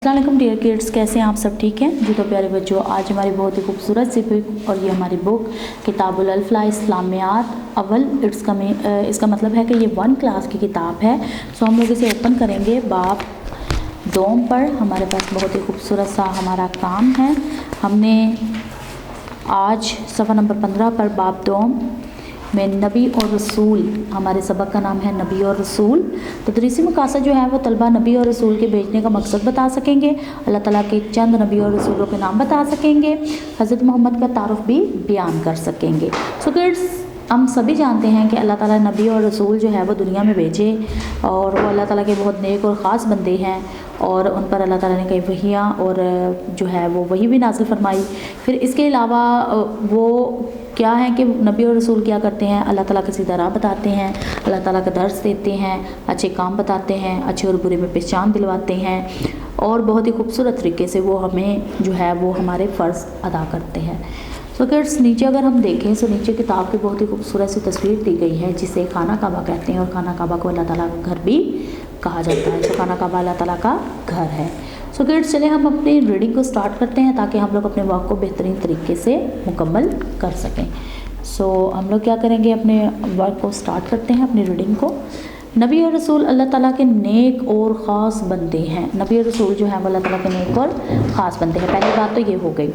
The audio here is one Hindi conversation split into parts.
अस्सलाम डियर किड्स, कैसे हैं आप सब? ठीक हैं जी। तो प्यारे बच्चों, आज हमारी बहुत ही खूबसूरत सी बुक और ये हमारी बुक किताबुल अल्फ़ला इस्लामियात अव्वल इसका मतलब है कि ये 1 क्लास की किताब है। सो हम लोग इसे ओपन करेंगे बाब दोम पर। हमारे पास बहुत ही खूबसूरत सा हमारा काम है। हमने आज सफ़ा नंबर 15 पर बाब दोम में नबी और रसूल, हमारे सबक का नाम है नबी और रसूल। तो दरीसी मकासद जो है वो तलबा नबी और रसूल के भेजने का मकसद बता सकेंगे, अल्लाह ताला के चंद नबी और रसूलों के नाम बता सकेंगे, हज़रत मोहम्मद का तारुफ भी बयान कर सकेंगे। सो किड्स, हम सभी जानते हैं कि अल्लाह ताला नबी और रसूल जो है वो दुनिया में भेजे और वो अल्लाह ताला के बहुत नेक और ख़ास बंदे हैं और उन पर अल्लाह ताला ने कई वहियाँ और जो है वो वही भी नाज़िल फरमाई। फिर इसके अलावा वो क्या है कि नबी और रसूल क्या करते हैं, अल्लाह ताला का सीधा राह बताते हैं, अल्लाह ताला का दर्स देते हैं, अच्छे काम बताते हैं, अच्छे और बुरे में पहचान दिलवाते हैं और बहुत ही खूबसूरत तरीके से वो हमें जो है वो हमारे फ़र्ज़ अदा करते हैं। सो किड्स, नीचे अगर हम देखें तो नीचे किताब की बहुत ही खूबसूरत सी तस्वीर दी गई है जिसे खाना काबा कहते हैं और खाना काबा को अल्लाह ताला का घर भी कहा जाता है। सो खाना काबा अल्लाह ताला का घर है। सो किड्स, चले हम अपनी रीडिंग को स्टार्ट करते हैं ताकि हम लोग अपने वर्क को बेहतरीन तरीके से मुकम्मल कर सकें। सो हम लोग क्या करेंगे, अपने वर्क को स्टार्ट करते हैं, अपनी रीडिंग को। नबी और रसूल अल्लाह ताला के नेक और ख़ास बंदे हैं। नबी और रसूल जो है वो अल्लाह ताला के नेक और ख़ास बंदे हैं। पहली बात तो ये हो गई।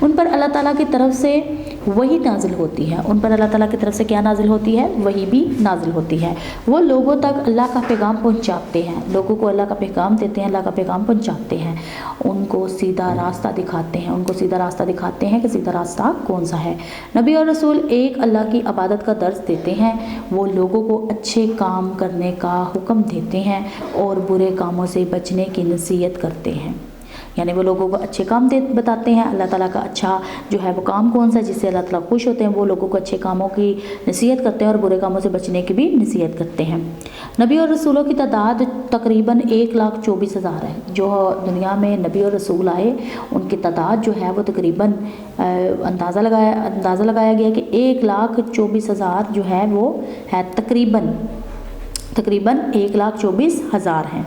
उन पर अल्लाह ताला की तरफ से वही नाजिल होती है। उन पर अल्लाह ताला की तरफ से क्या नाजिल होती है? वही भी नाजिल होती है। वो लोगों तक अल्लाह का पैगाम पहुंचाते हैं, लोगों को अल्लाह का पैगाम देते हैं, अल्लाह का पैगाम पहुंचाते हैं, उनको सीधा रास्ता दिखाते हैं, उनको सीधा रास्ता दिखाते हैं कि सीधा रास्ता कौन सा है। नबी और रसूल एक अल्लाह की इबादत का दर्स देते हैं, वो लोगों को अच्छे काम करने का हुक्म देते हैं और बुरे कामों से बचने की नसीहत करते हैं। यानी वो लोगों को अच्छे काम बताते हैं, अल्लाह ताला का अच्छा जो है वो काम कौन सा जिससे अल्लाह ताला खुश होते हैं, वो लोगों को अच्छे कामों की नसीहत करते हैं और बुरे कामों से बचने की भी नसीहत करते हैं। नबी और रसूलों की तादाद तकरीबन 1,24,000 है। जो दुनिया में नबी और रसूल आए उनकी तादाद जो है वो तकरीबन अंदाज़ा लगाया गया कि 1,24,000 जो है वो है, तकरीबन 1,24,000 हैं।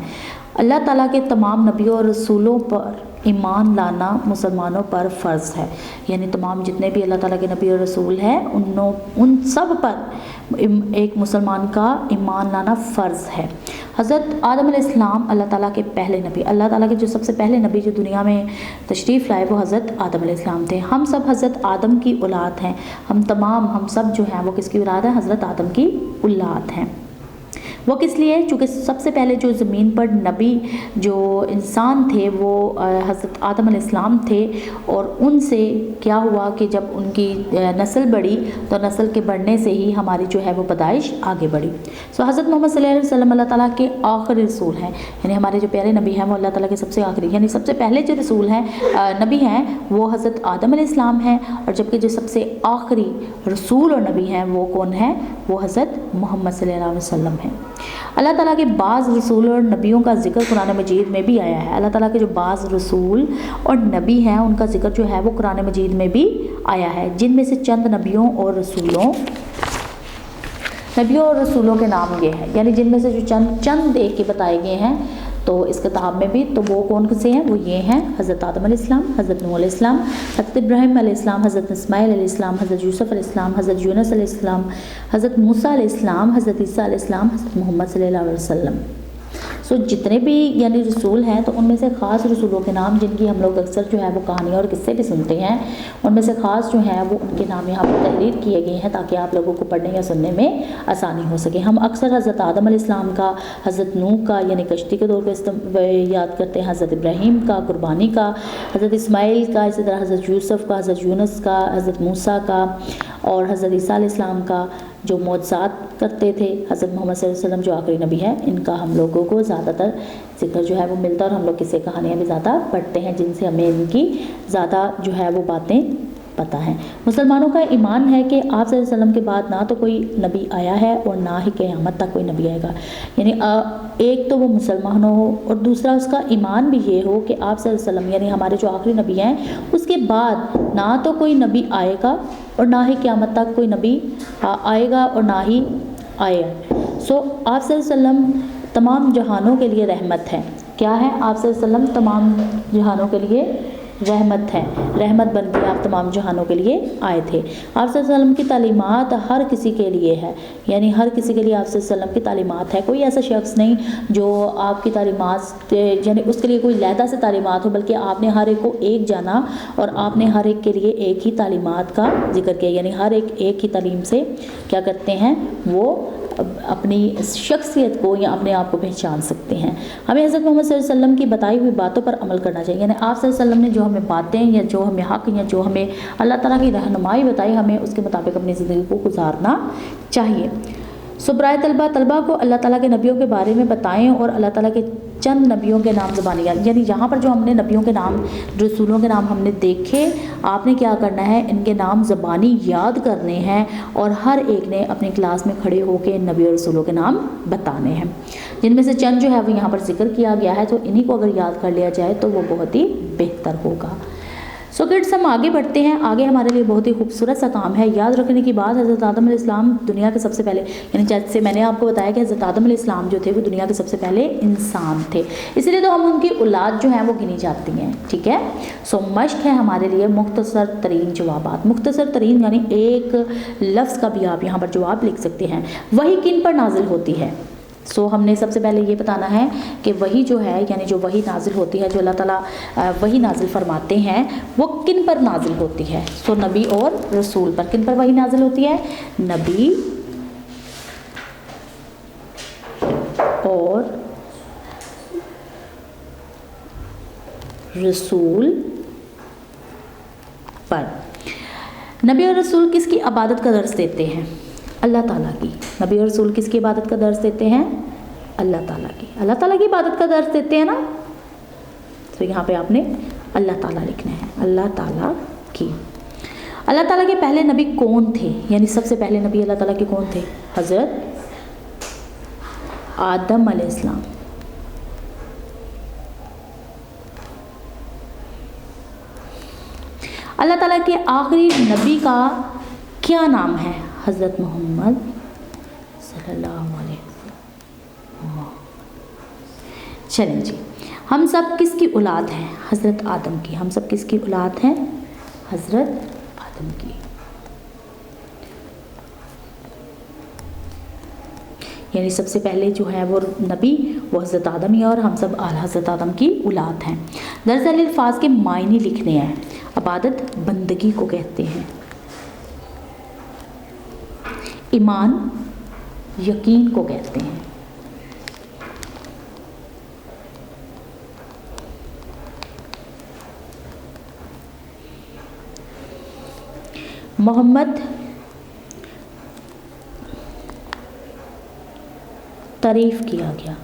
अल्लाह ताला के तमाम नबियों और रसूलों पर ईमान लाना मुसलमानों पर फ़र्ज़ है। यानी तमाम जितने भी अल्लाह ताला के नबी और रसूल हैं उन सब पर एक मुसलमान का ईमान लाना फ़र्ज़ है। हज़रत आदम अलैहिस्सलाम अल्लाह ताला के पहले नबी, अल्लाह ताला के जो सबसे पहले नबी जो दुनिया में तशरीफ़ लाए वो हज़रत आदम अलैहिस्सलाम थे। हम सब हज़रत आदम की औलाद हैं। हम सब जो हैं वो किसकी औलाद हैं? हज़रत आदम की औलाद हैं। वो किस लिए? चूँकि सबसे पहले जो ज़मीन पर नबी जो इंसान थे वो हज़रत आदम अलैहिस्सलाम थे और उनसे क्या हुआ कि जब उनकी नस्ल बढ़ी तो नस्ल के बढ़ने से ही हमारी जो है वो पैदाइश आगे बढ़ी। सो हज़रत मोहम्मद सल्लल्लाहु अलैहि वसल्लम अल्लाह ताला के आखिरी रसूल हैं। यानी हमारे जो प्यारे नबी हैं वो अल्लाह ताला के सबसे आखिरी, यानी सबसे पहले जो रसूल हैं नबी हैं वो हज़रत आदम अलैहिस्सलाम हैं और जबकि जो सबसे आखिरी रसूल और नबी हैं वो कौन है? वो हज़रत मोहम्मद सल्लल्लाहु अलैहि वसल्लम हैं। अल्लाह ताला के बाज़ रसूल और नबियों का ज़िक्र कुरान मजीद में भी आया है। अल्लाह ताला के जो बाज़ रसूल और नबी हैं उनका ज़िक्र जो है वो कुरान मजीद में भी आया है, जिनमें से चंद नबियों और रसूलों के नाम ये हैं। यानी जिनमें से जो चंद एक के बताए गए हैं तो इस किताब में भी, तो वो कौन से हैं? वो ये हैं हज़रत आदम अलैहिस्सलाम, हज़रत नूह अलैहिस्सलाम, हज़रत इब्राहीम अलैहिस्सलाम, हज़रत इस्माईल अलैहिस्सलाम, हज़रत यूसुफ अलैहिस्सलाम, हज़रत यूनुस अलैहिस्सलाम, हज़रत मूसा अलैहिस्सलाम, हज़रत ईसा अलैहिस्सलाम, हज़रत मोहम्मद सल्लल्लाहु अलैहि वसल्लम। सो जितने भी यानी रसूल हैं तो उनमें से ख़ास रसूलों के नाम जिनकी हम लोग अक्सर जो है वो कहानियाँ और किस्से भी सुनते हैं, उनमें से ख़ास जो है वो उनके नाम यहाँ पर तहरीर किए गए हैं ताकि आप लोगों को पढ़ने या सुनने में आसानी हो सके। हम अक्सर हज़रत आदम अलैहिस्सलाम का, हज़रत नूह का यानी कश्ती के दौर पर याद करते हैं, हज़रत इब्राहीम का कुर्बानी का, हज़रत इस्माईल का, इसी तरह हज़रत यूसुफ का, हज़रत यूनुस का, हज़रत मूसा का और हज़रत ईसा अलैहिस्सलाम का जो मौजज़ात करते थे, हज़रत मोहम्मद सल्लल्लाहु अलैहि वसल्लम जो आखिरी नबी है, इनका हम लोगों को ज़्यादातर ज़िक्र जो है वो मिलता है और हम लोग किस्से कहानियाँ भी ज़्यादा पढ़ते हैं जिनसे हमें इनकी ज़्यादा जो है वो बातें पता है। मुसलमानों का ईमान है कि आप सल्लल्लाहु अलैहि वसल्लम के बाद ना तो कोई नबी आया है और ना ही क़यामत तक कोई नबी आएगा। यानी एक तो वो मुसलमान हो और दूसरा उसका ईमान भी ये हो कि आप सल्लल्लाहु अलैहि वसल्लम यानी हमारे जो आखिरी नबी हैं उसके बाद ना तो कोई नबी आएगा और ना ही क़यामत तक कोई नबी आएगा और ना ही आएगा। सो आप सल्लल्लाहु अलैहि वसल्लम तमाम जहानों के लिए रहमत है। क्या है? आप सल्लल्लाहु अलैहि वसल्लम तमाम जहानों के लिए रहमत है, रहमत बन के आप तमाम जहानों के लिए आए थे। आप सल्लल्लाहु अलैहि वसल्लम की तालीमात हर किसी के लिए है, यानी हर किसी के लिए आप सल्लल्लाहु अलैहि वसल्लम की तालीमात है। कोई ऐसा शख्स नहीं जो आपकी तालीमात यानी उसके लिए कोई लहदा से तालीमात हो, बल्कि आपने हर एक को एक जाना और आपने हर एक के लिए एक ही तालीमात का जिक्र किया, यानी हर एक ही तालीम से क्या करते हैं, वो अपनी शख्सियत को या अपने आप को पहचान सकते हैं। हमें हज़रत मोहम्मद सल्लल्लाहु अलैहि वसल्लम की बताई हुई बातों पर अमल करना चाहिए, यानी आप सल्लल्लाहु अलैहि वसल्लम ने जो हमें बातें या जो हमें हक़ या जो हमें अल्लाह ताला की रहनुमाई बताई, हमें उसके मुताबिक अपनी ज़िंदगी को गुजारना चाहिए। सुब्राय तलबा को अल्लाह ताला के नबियों के बारे में बताएं और अल्लाह ताला के चंद नबियों के नाम ज़बानी याद, यानी यहाँ पर जो हमने नबियों के नाम, रसूलों के नाम हमने देखे, आपने क्या करना है, इनके नाम ज़बानी याद करने हैं और हर एक ने अपनी क्लास में खड़े होकर नबी और रसूलों के नाम बताने हैं, जिनमें से चंद जो है वो यहाँ पर जिक्र किया गया है। तो इन्हीं को अगर याद कर लिया जाए तो वो बहुत ही बेहतर होगा। सो किड्स, हम आगे बढ़ते हैं। आगे हमारे लिए बहुत ही खूबसूरत सा काम है। याद रखने की बात, हज़रत आदम अलैहिस्सलाम दुनिया के सबसे पहले, यानी जैसे मैंने आपको बताया कि हज़रत आदम अलैहिस्सलाम जो थे वो दुनिया के सबसे पहले इंसान थे, इसलिए तो हम उनकी औलाद जो हैं वो गिनी जाती हैं। ठीक है, सो मश्क है हमारे लिए मुख्तसर तरीन जवाबात। मुख्तसर तरीन यानी एक लफ्ज़ का भी आप यहाँ पर जवाब लिख सकते हैं। वही किन पर नाजिल होती है? सो हमने सबसे पहले ये बताना है कि वही जो है, यानी जो वही नाजिल होती है, जो अल्लाह ताला वही नाजिल फरमाते हैं, वो किन पर नाजिल होती है? सो नबी और रसूल पर। किन पर वही नाजिल होती है? नबी और रसूल पर। नबी और रसूल किसकी इबादत का दर्स देते हैं? अल्लाह ताला की। नबी और रसूल किसकी इबादत का दर्स देते हैं? अल्लाह ताला की। अल्लाह ताला की इबादत का दर्स देते हैं ना, तो यहाँ पे आपने अल्लाह ताला लिखना है, अल्लाह ताला की। अल्लाह ताला के पहले नबी कौन थे? यानी सबसे पहले नबी अल्लाह ताला के कौन थे? हज़रत आदम अलैहिस्सलाम। अल्लाह ताला के आखिरी नबी का क्या नाम है? हज़रत मोहम्मद सल्लल्लाहु अलैहि वसल्लम। चलें जी, हम सब किसकी औलाद हैं? हज़रत आदम की। हम सब किसकी औलाद हैं? हज़रत आदम की। यानी सबसे पहले जो है वो नबी वो हज़रत आदम ही है और हम सब हज़रत आदम की औलाद हैं। दरअसल अल्फाज के मायने लिखने हैं। इबादत बंदगी को कहते हैं, ईमान यकीन को कहते हैं, मोहम्मद तारीफ किया गया।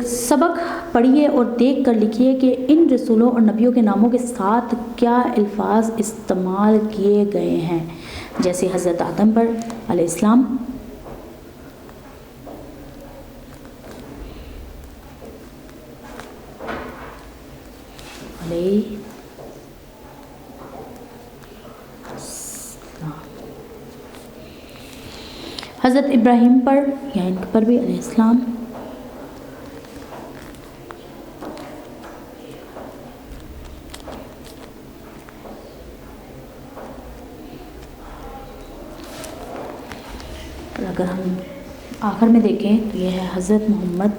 सबक पढ़िए और देख कर लिखिए कि इन रसूलों और नबियों के नामों के साथ क्या अल्फाज इस्तेमाल किए गए हैं। जैसे हज़रत आदम पर अलैहिस्सलाम, हज़रत इब्राहीम पर या इन पर भी अलैहिस्सलाम, अगर हम आखिर में देखें तो यह है हज़रत मोहम्मद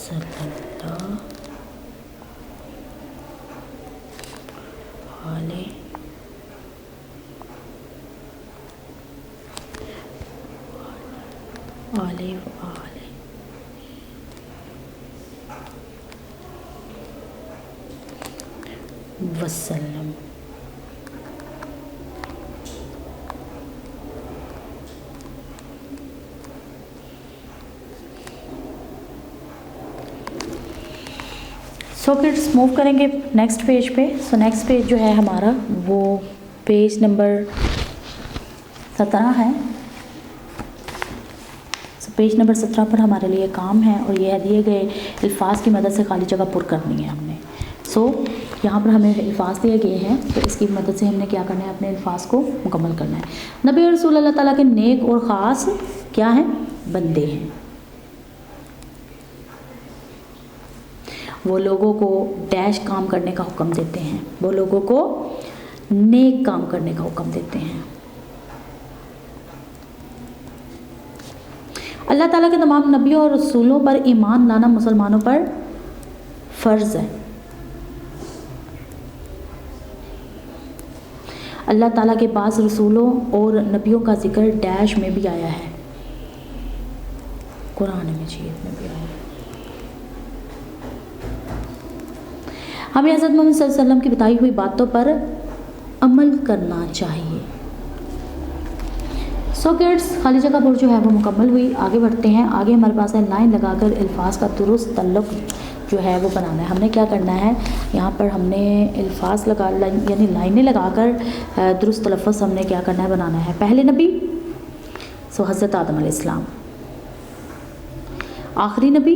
सल्लल्लाहु अलैहि वसल्लम। सो किड्स, मूव करेंगे नेक्स्ट पेज पे। सो नेक्स्ट पेज जो है हमारा वो पेज नंबर 17 है। पेज नंबर 17 पर हमारे लिए काम है और यह दिए गए अल्फाज की मदद से खाली जगह पुर करनी है हमने। यहाँ पर हमें अल्फाज दिए गए हैं तो इसकी मदद से हमने क्या करना है, अपने अल्फाज को मुकम्मल करना है। नबी और रसूल अल्लाह ताला के नेक और ख़ास क्या हैं, बंदे हैं। वो लोगों को डैश काम करने का हुक्म देते हैं, वो लोगों को नेक काम करने का हुक्म देते हैं। अल्लाह ताला के तमाम नबियों और रसूलों पर ईमान लाना मुसलमानों पर फ़र्ज़ है। अल्लाह ताला के पास रसूलों और नबियों का जिक्र डैश में भी आया है, कुरान मजीद में भी आया है। हमें हज़रत मोहम्मद सल्लल्लाहु अलैहि वसल्लम की बताई हुई बातों पर अमल करना चाहिए। सो किड्स, खाली जगह पर जो है वो मुकम्मल हुई। आगे बढ़ते हैं। आगे हमारे पास है लाइन लगाकर अल्फाज का दुरुस्त तल्लुक़ जो है वो बनाना है। हमने क्या करना है, यहाँ पर हमने अल्फाज लगा यानी लाइनें लगाकर दुरुस्त तलफ़्फ़ुज़ हमने क्या करना है, बनाना है। पहले नबी सो हज़रत आदम अलैहिस्सलाम, आखिरी नबी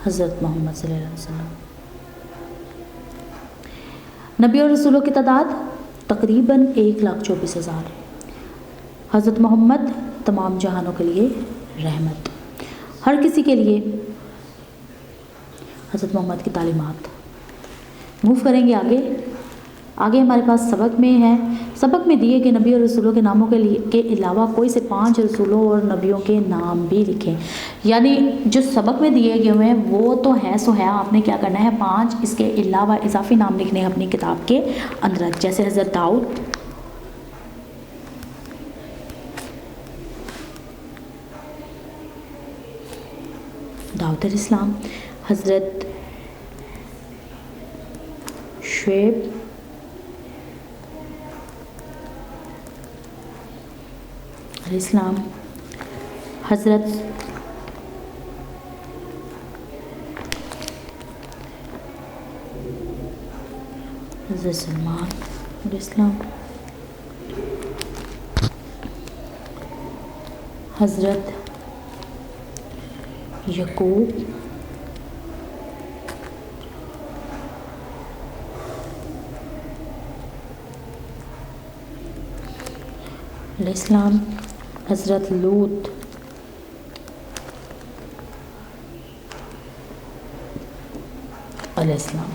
हज़रत मोहम्मद सल्लल्लाहु अलैहि वसल्लम। नबी और रसूलों की तादाद तकरीबन 1,24,000। हज़रत मोहम्मद तमाम जहानों के लिए रहमत, हर किसी के लिए हज़रत मोहम्मद की तालीमात। मूव करेंगे आगे। आगे हमारे पास सबक में है, सबक में दिए गए नबी और रसूलों के नामों के अलावा कोई से 5 रसूलों और नबियों के नाम भी लिखें। यानी जो सबक में दिए गए हुए हैं वो तो है सो है, आपने क्या करना है 5 इसके अलावा इजाफी नाम लिखने हैं अपनी किताब के अंदर। जैसे हज़रत दाऊद, दाऊद अलैहिस्सलाम, हज़रत शुएब, अलैहिस्सलाम, हज़रत सलमान अलैहिस्सलाम, हज़रत यकूब, अलैहिस्सलाम, हज़रत लूत, अलैहिस्सलाम।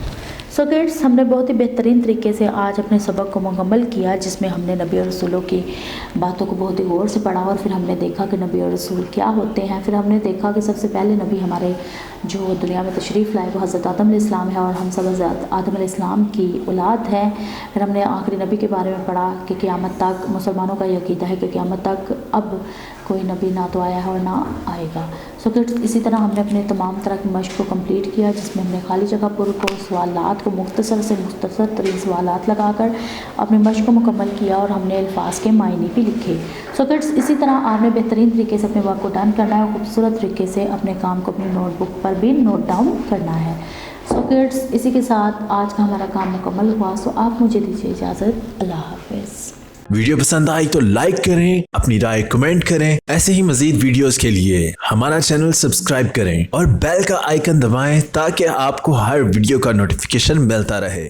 सो किड्स, हमने बहुत ही बेहतरीन तरीके से आज अपने सबक को मुकम्मल किया, जिसमें हमने नबी और रसूलों की बातों को बहुत ही गौर से पढ़ा और फिर हमने देखा कि नबी और रसूल क्या होते हैं। फिर हमने देखा कि सबसे पहले नबी हमारे जो दुनिया में तशरीफ़ लाए वो हज़रत आदम अलैहिस्सलाम है और हम सब हज़रत आदम अलैहिस्सलाम की औलाद है। फिर हमने आखिरी नबी के बारे में पढ़ा कि क़यामत तक मुसलमानों का ये अक़ीदा है कि क़यामत तक अब कोई नबी ना तो आया है और ना आएगा। सो किड्स, इसी तरह हमने अपने तमाम तरह की मश्क को कंप्लीट किया, जिसमें हमने खाली जगह पर को सवालात को मुख्तसर से मुख्तसर तरीन सवालात लगाकर अपने मश्क को मुकम्मल किया और हमने अल्फाज के मायने भी लिखे। सो किड्स, इसी तरह आपने बेहतरीन तरीके से अपने वर्क को डन करना है और खूबसूरत तरीके से अपने काम को अपनी नोटबुक पर भी नोट डाउन करना है। सो किड्स, इसी के साथ आज का हमारा काम मुकम्मल हुआ। सो आप मुझे दीजिए इजाज़त। अल्लाह हाफ़िज़। वीडियो पसंद आई तो लाइक करें, अपनी राय कमेंट करें। ऐसे ही मजीद वीडियोस के लिए हमारा चैनल सब्सक्राइब करें और बेल का आइकन दबाएं ताकि आपको हर वीडियो का नोटिफिकेशन मिलता रहे।